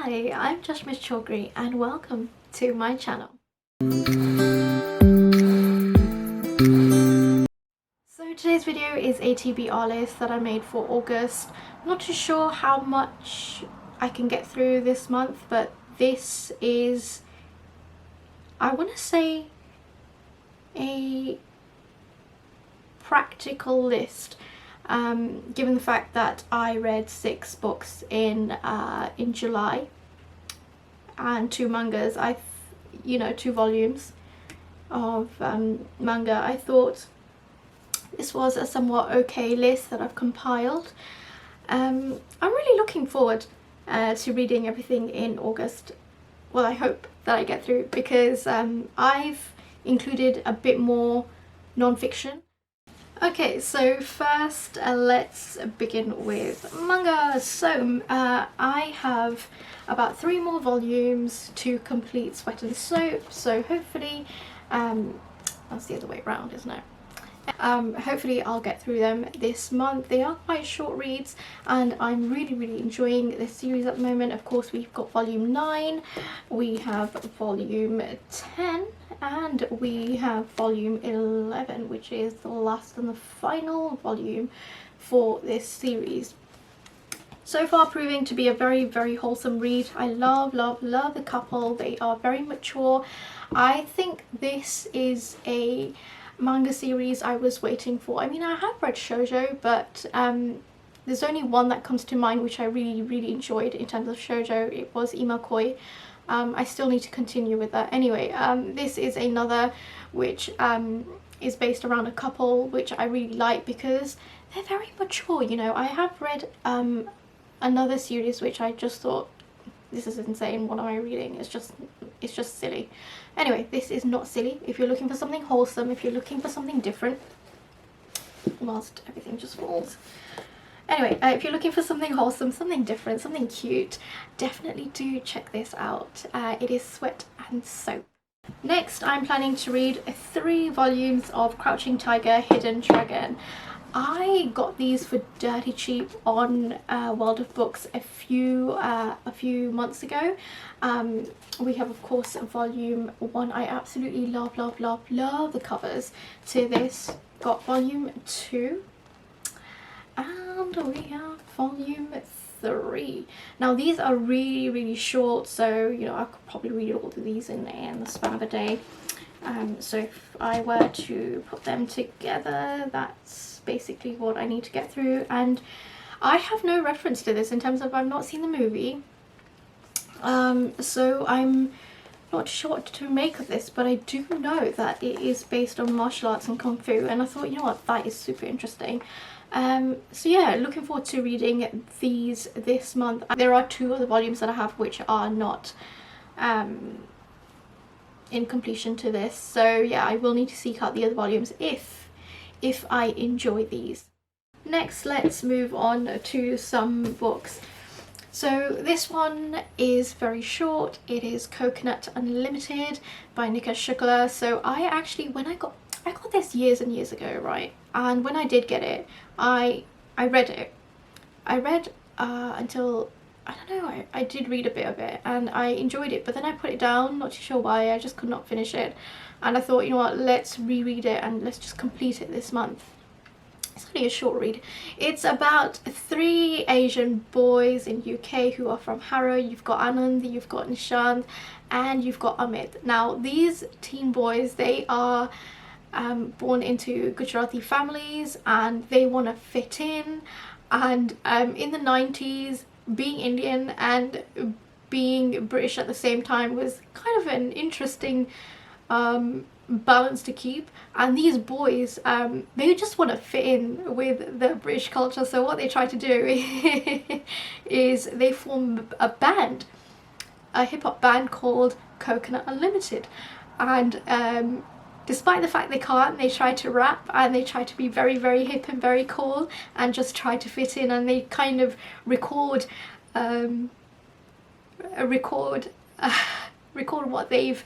Hi, I'm Josh Miss Chogri and welcome to my channel. So today's video is a TBR list that I made for August. I'm not too sure how much I can get through this month, but this is, I want to say, a practical list. Given the fact that I read 6 books in July and 2 mangas, 2 volumes of manga, I thought this was a somewhat okay list that I've compiled. I'm really looking forward to reading everything in August. Well, I hope that I get through, because I've included a bit more non-fiction. Okay, so first let's begin with manga. So I have about 3 more volumes to complete Sweat and Soap, so hopefully that's the other way around, isn't it? Hopefully I'll get through them this month. They are quite short reads and I'm really enjoying this series at the moment. Of course, we've got volume 9, we have volume 10, and we have volume 11, which is the last and the final volume for this series. So far proving to be a very wholesome read. I love the couple. They are very mature. I think this is a manga series I was waiting for. I mean, I have read shoujo, but there's only one that comes to mind which I really enjoyed in terms of shoujo. It was Imakoi. I still need to continue with that. Anyway, this is another which is based around a couple, which I really like because they're very mature, you know. I have read another series which I just thought, this is insane, what am I reading? It's just silly. Anyway, this is not silly. If you're looking for something wholesome, if you're looking for something different, whilst everything just falls. Anyway, if you're looking for something wholesome, something different, something cute, definitely do check this out. It is Sweat and Soap. Next, I'm planning to read 3 volumes of Crouching Tiger, Hidden Dragon. I got these for dirty cheap on World of Books a few months ago. We have, of course, volume 1. I absolutely love the covers to this. Got volume 2. And we have volume 3. Now these are really short, so you know I could probably read all of these in the span of a day. So if I were to put them together, that's basically what I need to get through. And I have no reference to this in terms of I've not seen the movie, so I'm not sure what to make of this, but I do know that it is based on martial arts and kung fu, and I thought, you know what, that is super interesting. So yeah, looking forward to reading these this month. There are 2 other volumes that I have which are not in completion to this, so yeah, I will need to seek out the other volumes if I enjoy these. Next, let's move on to some books. So this one is very short. It is Coconut Unlimited by Nika Shukla. So I actually, when I got this years and years ago, right? And when I did get it, I read it. I read until, I don't know, I did read a bit of it and I enjoyed it, but then I put it down, not too sure why. I just could not finish it, and I thought, you know what, let's reread it and let's just complete it this month. It's only a short read. It's about 3 Asian boys in UK who are from Harrow. You've got Anand, you've got Nishant, and you've got Amit. Now these teen boys, they are born into Gujarati families and they want to fit in, and in the 90s, being Indian and being British at the same time was kind of an interesting balance to keep. And these boys, they just want to fit in with the British culture, so what they try to do is they form a band, a hip-hop band called Coconut Unlimited, and despite the fact they can't, they try to rap and they try to be very hip and very cool and just try to fit in, and they kind of record what they've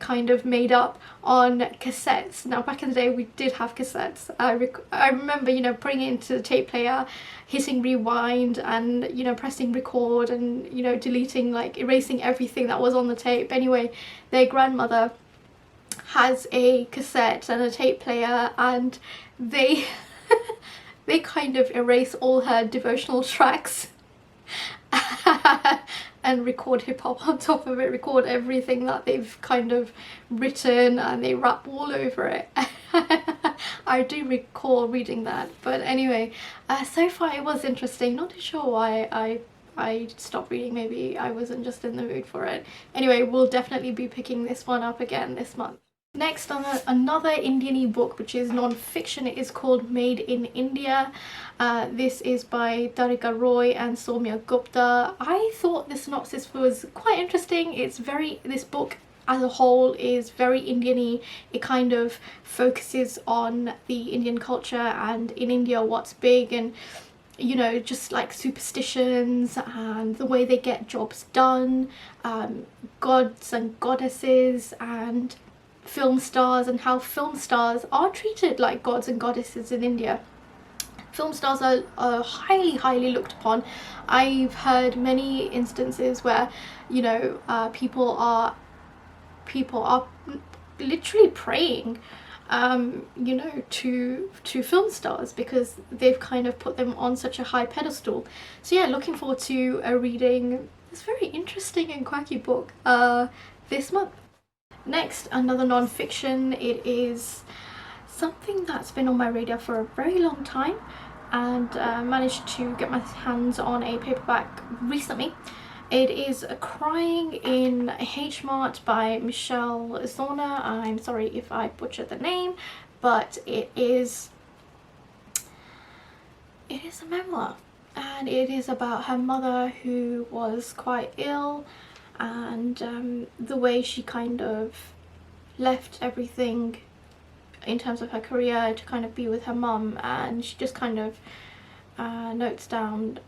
kind of made up on cassettes. Now back in the day we did have cassettes. I remember, you know, putting it into the tape player, hitting rewind and, you know, pressing record and, you know, deleting, like erasing everything that was on the tape. Anyway, their grandmother has a cassette and a tape player, and they they kind of erase all her devotional tracks and record hip-hop on top of it, record everything that they've kind of written, and they rap all over it. I do recall reading that, but anyway, so far it was interesting. Not too sure why I stopped reading. Maybe I wasn't just in the mood for it. Anyway, we'll definitely be picking this one up again this month. Next, on another Indian book, which is non-fiction. It is called Made in India. This is by Darika Roy and Soumya Gupta. I thought the synopsis was quite interesting. This book as a whole is very Indian-y. It kind of focuses on the Indian culture and in India what's big, and, you know, just like superstitions and the way they get jobs done, gods and goddesses, and film stars, and how film stars are treated like gods and goddesses in India. Film stars are highly looked upon. I've heard many instances where, you know, people are literally praying, you know, to film stars because they've kind of put them on such a high pedestal. So yeah, looking forward to reading this very interesting and quirky book this month. Next, another non-fiction. It is something that's been on my radar for a very long time, and managed to get my hands on a paperback recently. It is Crying in H-Mart by Michelle Zona. I'm sorry if I butchered the name, but it is a memoir, and it is about her mother who was quite ill, and the way she kind of left everything in terms of her career to kind of be with her mum, and she just kind of notes down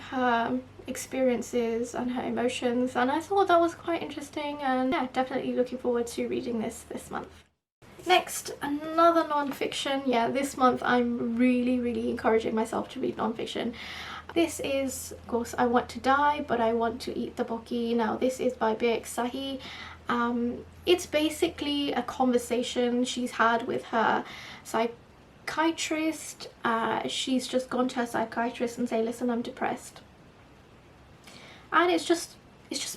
her experiences and her emotions, and I thought that was quite interesting, and yeah, definitely looking forward to reading this month. Next, another non-fiction. Yeah, this month I'm really encouraging myself to read non-fiction. This is, of course, I Want to Die, But I Want to Eat Tteokbokki. Now, this is by Beck Sahi. It's basically a conversation she's had with her psychiatrist. She's just gone to her psychiatrist and say, listen, I'm depressed. And it's just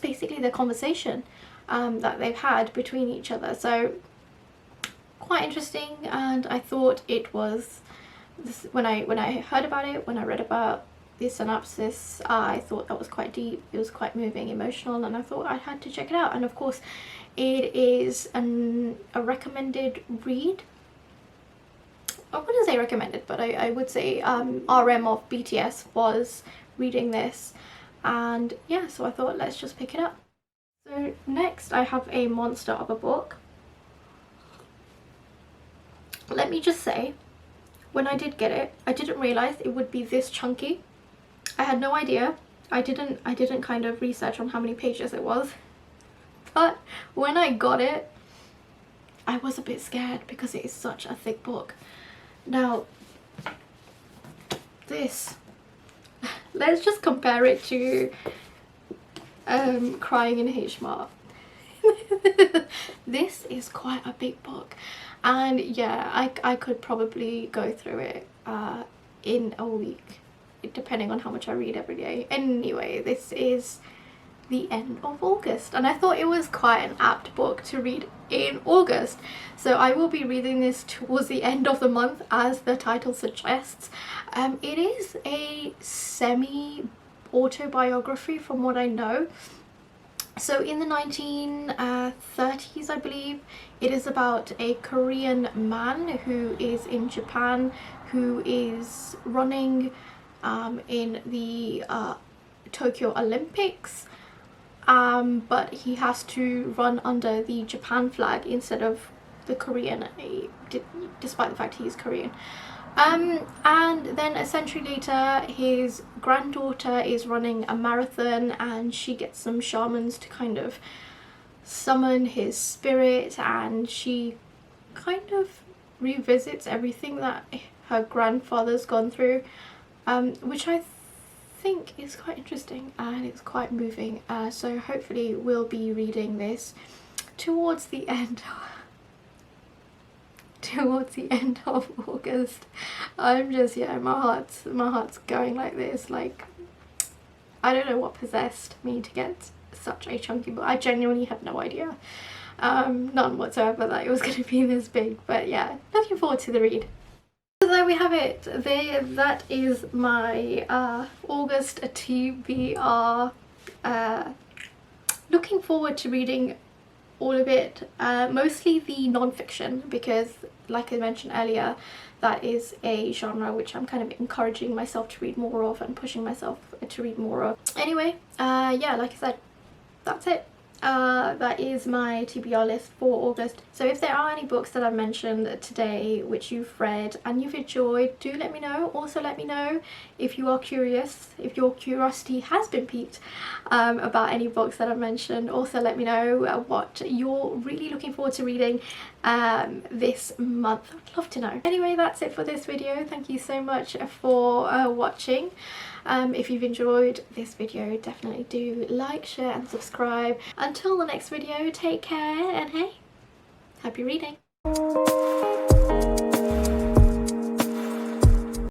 basically the conversation that they've had between each other. So quite interesting, and I thought it was, when I heard about it, when I read about the synopsis, I thought that was quite deep. It was quite moving, emotional, and I thought I had to check it out. And of course it is a recommended read. I wouldn't say recommended, but I would say RM of BTS was reading this, and yeah, so I thought let's just pick it up. So next I have a monster of a book. Let me just say, when I did get it, I didn't realise it would be this chunky. I had no idea. I didn't kind of research on how many pages it was. But when I got it, I was a bit scared because it is such a thick book. Now, this, let's just compare it to Crying in H-Mart. This is quite a big book, and yeah, I could probably go through it in a week, depending on how much I read every day. Anyway, this is the end of August, and I thought it was quite an apt book to read in August, so I will be reading this towards the end of the month, as the title suggests. It is a semi-autobiography from what I know. So in the 1930s, I believe, it is about a Korean man who is in Japan, who is running in the Tokyo Olympics, but he has to run under the Japan flag instead of the Korean, despite the fact he's Korean. And then a century later, his granddaughter is running a marathon, and she gets some shamans to kind of summon his spirit, and she kind of revisits everything that her grandfather's gone through, which I think is quite interesting and it's quite moving. So hopefully we'll be reading this towards the end of August. I'm just, yeah, my heart's going like this. Like, I don't know what possessed me to get such a chunky book. I genuinely had no idea, none whatsoever, that it was going to be this big. But yeah, looking forward to the read. So there we have it. That is my August TBR. Looking forward to reading all of it, mostly the non-fiction, because like I mentioned earlier, that is a genre which I'm kind of encouraging myself to read more of and pushing myself to read more of. Anyway, yeah, like I said, that's it. That is my TBR list for August. So if there are any books that I've mentioned today which you've read and you've enjoyed, do let me know. Also let me know if you are curious, if your curiosity has been piqued about any books that I've mentioned. Also let me know what you're really looking forward to reading this month. I'd love to know. Anyway, that's it for this video. Thank you so much for watching. If you've enjoyed this video, definitely do like, share and subscribe. Until the next video, take care, and hey, happy reading!